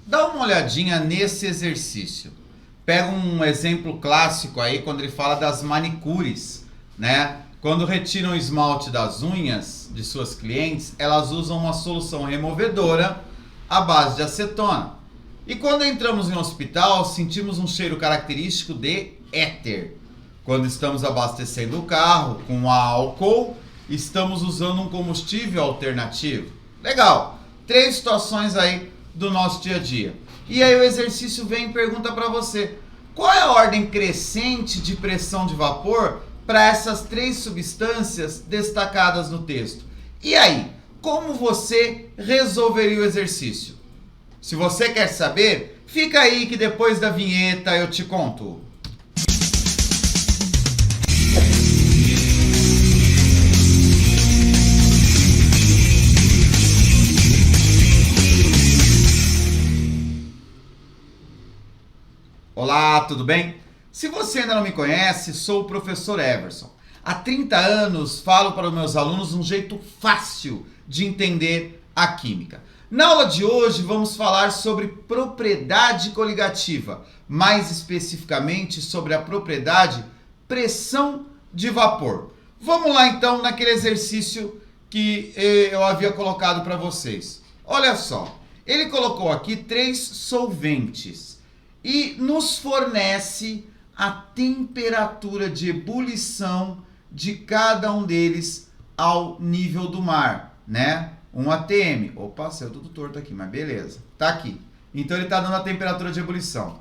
Dá uma olhadinha nesse exercício. Pega um exemplo clássico aí quando ele fala das manicures, né? Quando retiram o esmalte das unhas de suas clientes, elas usam uma solução removedora à base de acetona. E quando entramos em um hospital, sentimos um cheiro característico de éter. Quando estamos abastecendo o carro com álcool, estamos usando um combustível alternativo. Legal! 3 situações aí do nosso dia a dia. E aí o exercício vem e pergunta para você: qual é a ordem crescente de pressão de vapor para essas 3 substâncias destacadas no texto? E aí, como você resolveria o exercício? Se você quer saber, fica aí que depois da vinheta eu te conto. Olá, tudo bem? Se você ainda não me conhece, sou o professor Everson. Há 30 anos falo para os meus alunos um jeito fácil de entender a química. Na aula de hoje vamos falar sobre propriedade coligativa, mais especificamente sobre a propriedade pressão de vapor. Vamos lá então naquele exercício que eu havia colocado para vocês. Olha só, ele colocou aqui 3 solventes e nos fornece a temperatura de ebulição de cada um deles ao nível do mar, né? Um atm. Opa, saiu tudo torto aqui, mas beleza. Tá aqui. Então ele está dando a temperatura de ebulição.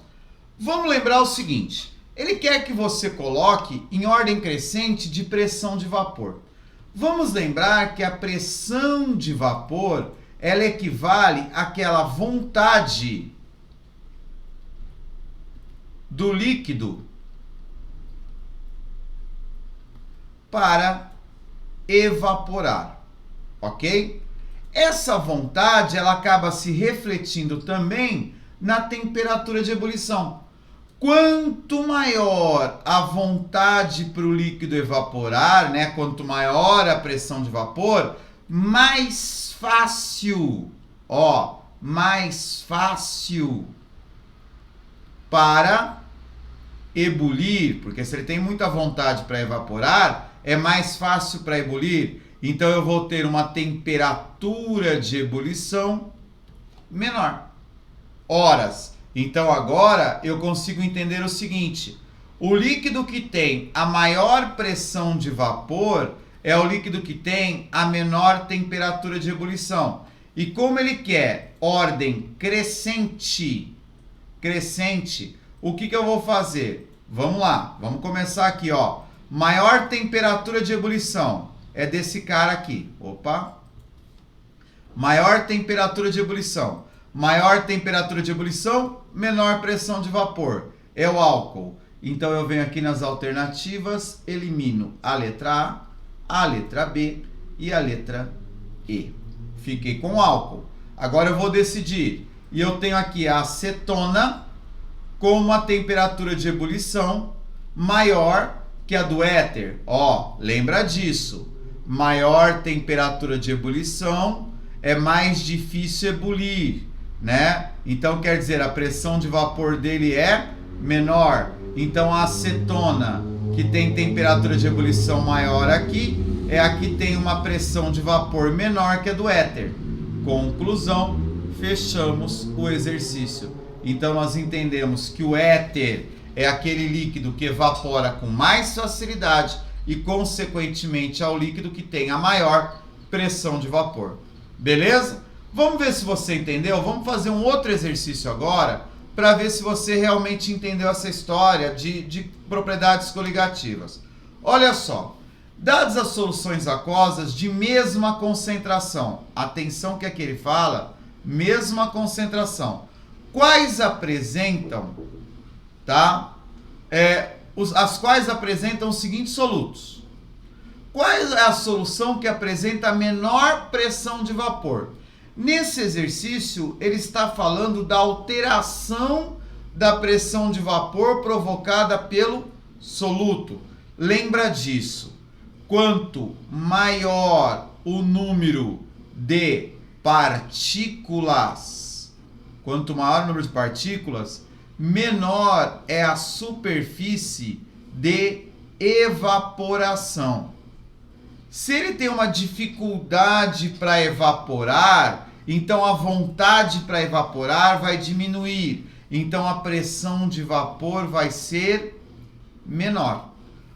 Vamos lembrar o seguinte. Ele quer que você coloque em ordem crescente de pressão de vapor. Vamos lembrar que a pressão de vapor, ela equivale àquela vontade do líquido para evaporar, ok? Essa vontade, ela acaba se refletindo também na temperatura de ebulição. Quanto maior a vontade para o líquido evaporar, né? Quanto maior a pressão de vapor, mais fácil, mais fácil para ebulir, porque se ele tem muita vontade para evaporar, é mais fácil para ebulir. Então eu vou ter uma temperatura de ebulição menor. Horas. Então agora eu consigo entender o seguinte: o líquido que tem a maior pressão de vapor é o líquido que tem a menor temperatura de ebulição. E como ele quer ordem crescente, o que eu vou fazer? Vamos lá, vamos começar aqui, maior temperatura de ebulição é desse cara aqui. Opa! Maior temperatura de ebulição. Maior temperatura de ebulição, menor pressão de vapor. É o álcool. Então eu venho aqui nas alternativas, elimino a letra A letra B e a letra E. Fiquei com álcool. Agora eu vou decidir. E eu tenho aqui a acetona com uma temperatura de ebulição maior que a do éter. Lembra disso. Maior temperatura de ebulição é mais difícil ebulir, né? Então quer dizer, a pressão de vapor dele é menor. Então a acetona, que tem temperatura de ebulição maior aqui, é a que tem uma pressão de vapor menor que a do éter. Conclusão, fechamos o exercício. Então nós entendemos que o éter é aquele líquido que evapora com mais facilidade e, consequentemente, é o líquido que tem a maior pressão de vapor. Beleza? Vamos ver se você entendeu? Vamos fazer um outro exercício agora para ver se você realmente entendeu essa história de propriedades coligativas. Olha só, dadas as soluções aquosas de mesma concentração, atenção que aqui ele fala, mesma concentração, quais apresentam, as quais apresentam os seguintes solutos. Qual é a solução que apresenta a menor pressão de vapor? Nesse exercício, ele está falando da alteração da pressão de vapor provocada pelo soluto. Lembra disso. Quanto maior o número de partículas quanto maior o número de partículas, menor é a superfície de evaporação. Se ele tem uma dificuldade para evaporar, então a vontade para evaporar vai diminuir. Então a pressão de vapor vai ser menor.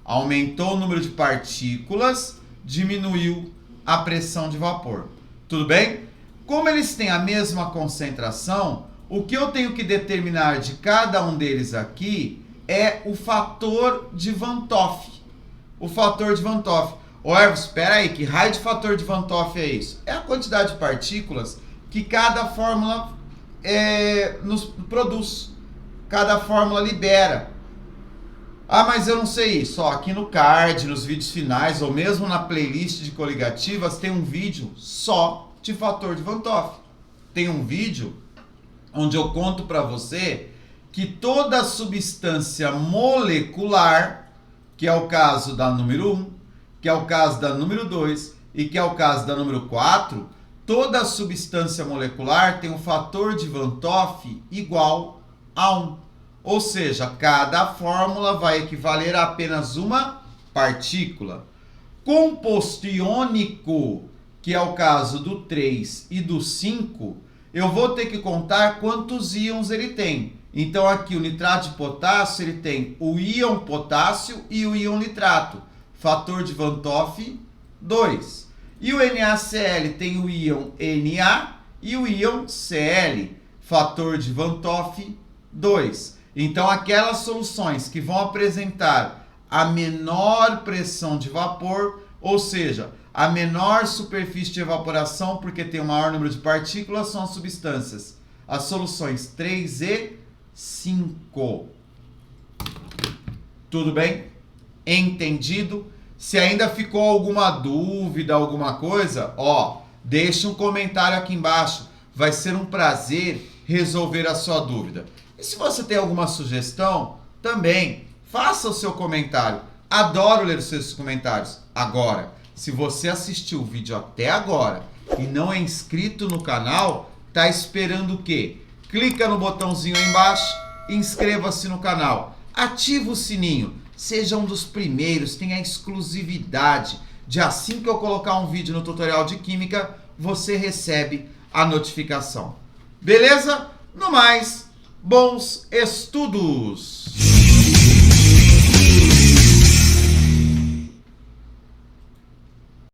Aumentou o número de partículas, diminuiu a pressão de vapor. Tudo bem? Como eles têm a mesma concentração, o que eu tenho que determinar de cada um deles aqui é o fator de Van Toff. O fator de Van Toff. Ô, Ervos, espera aí, que raio de fator de Van Toff é isso? É a quantidade de partículas que cada fórmula nos produz. Cada fórmula libera. Ah, mas eu não sei isso. Ó, aqui no card, nos vídeos finais, ou mesmo na playlist de coligativas, tem um vídeo só de fator de Van Toff. Tem um vídeo onde eu conto para você que toda substância molecular, que é o caso da número 1, que é o caso da número 2 e que é o caso da número 4, toda substância molecular tem um fator de Van Toff igual a 1. Ou seja, cada fórmula vai equivaler a apenas uma partícula. Composto iônico, que é o caso do 3 e do 5, eu vou ter que contar quantos íons ele tem. Então aqui o nitrato de potássio, ele tem o íon potássio e o íon nitrato. Fator de Van Toff, 2. E o NaCl tem o íon Na e o íon Cl. Fator de Van Toff, 2. Então aquelas soluções que vão apresentar a menor pressão de vapor, ou seja, a menor superfície de evaporação, porque tem o maior número de partículas, são as substâncias. As soluções 3 e 5. Tudo bem? Entendido? Se ainda ficou alguma dúvida, alguma coisa, ó, deixa um comentário aqui embaixo. Vai ser um prazer resolver a sua dúvida. E se você tem alguma sugestão, também faça o seu comentário. Adoro ler os seus comentários. Agora, se você assistiu o vídeo até agora e não é inscrito no canal, tá esperando o quê? Clica no botãozinho aí embaixo, inscreva-se no canal, ativa o sininho, seja um dos primeiros, tenha a exclusividade de assim que eu colocar um vídeo no tutorial de Química, você recebe a notificação. Beleza? No mais, bons estudos!